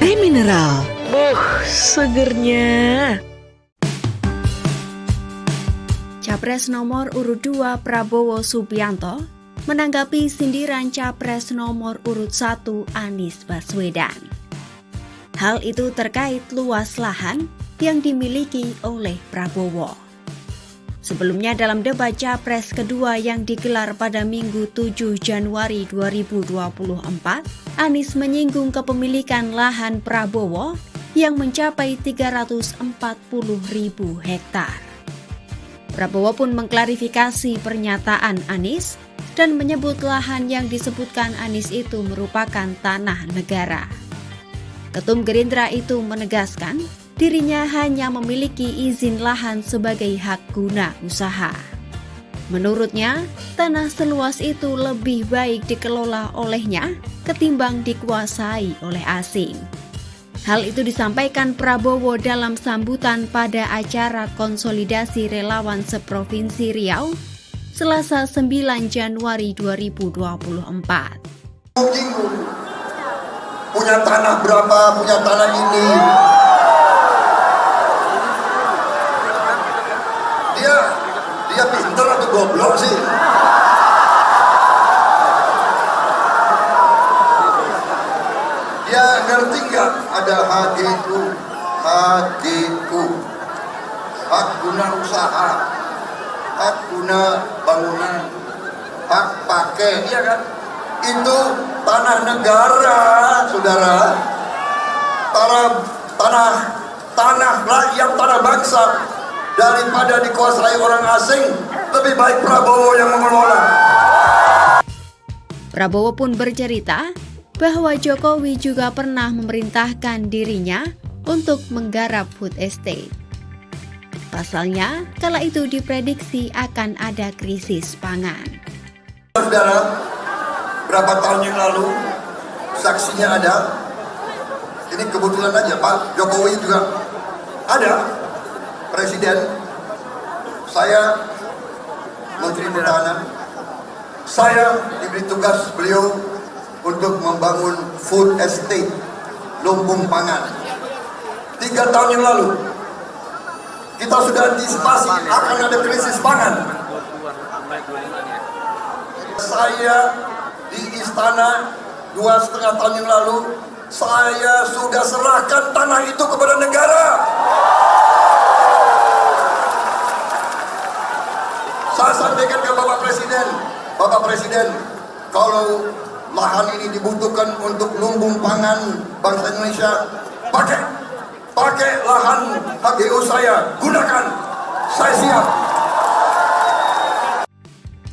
Teh mineral. Segernya. Capres nomor urut 2 Prabowo Subianto menanggapi sindiran Capres nomor urut 1 Anies Baswedan. Hal itu terkait luas lahan yang dimiliki oleh Prabowo. Sebelumnya dalam debat Capres kedua yang digelar pada Minggu 7 Januari 2024, Anies menyinggung kepemilikan lahan Prabowo yang mencapai 340.000 hektar. Prabowo pun mengklarifikasi pernyataan Anies dan menyebut lahan yang disebutkan Anies itu merupakan tanah negara. Ketum Gerindra itu menegaskan dirinya hanya memiliki izin lahan sebagai hak guna usaha. Menurutnya, tanah seluas itu lebih baik dikelola olehnya ketimbang dikuasai oleh asing. Hal itu disampaikan Prabowo dalam sambutan pada acara konsolidasi relawan seprovinsi Riau, Selasa 9 Januari 2024. Punya tanah berapa, punya tanah ini. Dia pintar atau goblok sih? Dia ngerti nggak ada HGU, hak guna usaha, hak guna bangunan, hak pakai, iya kan? Itu tanah negara, saudara. Tanah rakyat, tanah bangsa. Daripada dikuasai orang asing, lebih baik Prabowo yang mengelola. Prabowo pun bercerita bahwa Jokowi juga pernah memerintahkan dirinya untuk menggarap food estate. Pasalnya, kala itu diprediksi akan ada krisis pangan. Saudara, berapa tahun yang lalu, saksinya ada. Ini kebetulan aja, Pak Jokowi juga ada. Presiden, saya Menteri Pertahanan, saya diberi tugas beliau untuk membangun food estate, lumbung pangan. 3 tahun yang lalu, kita sudah antisipasi akan ada krisis pangan. Saya di istana 2,5 tahun yang lalu, saya sudah serahkan tanah itu kepada negara. Saya sampaikan ke Bapak Presiden, kalau lahan ini dibutuhkan untuk lumbung pangan bangsa Indonesia, pakai lahan HGU saya, gunakan, saya siap.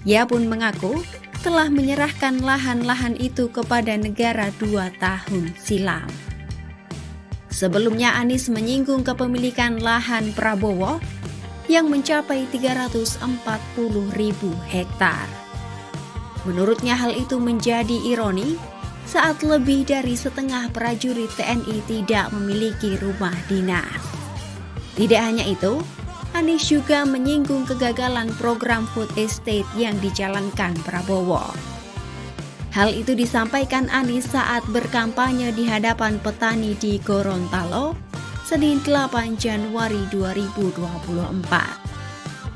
Ia pun mengaku telah menyerahkan lahan-lahan itu kepada negara 2 tahun silam. Sebelumnya Anies menyinggung kepemilikan lahan Prabowo yang mencapai 340.000 hektar. Menurutnya hal itu menjadi ironi saat lebih dari setengah prajurit TNI tidak memiliki rumah dinas. Tidak hanya itu, Anies juga menyinggung kegagalan program food estate yang dijalankan Prabowo. Hal itu disampaikan Anies saat berkampanye di hadapan petani di Gorontalo, Senin 8 Januari 2024.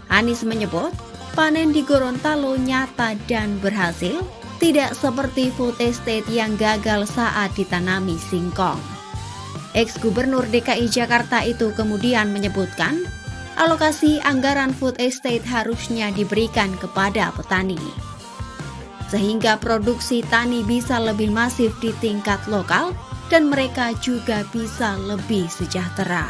Anies menyebut panen di Gorontalo nyata dan berhasil, tidak seperti food estate yang gagal saat ditanami singkong. Ex-Gubernur DKI Jakarta itu kemudian menyebutkan, alokasi anggaran food estate harusnya diberikan kepada petani, sehingga produksi tani bisa lebih masif di tingkat lokal dan mereka juga bisa lebih sejahtera.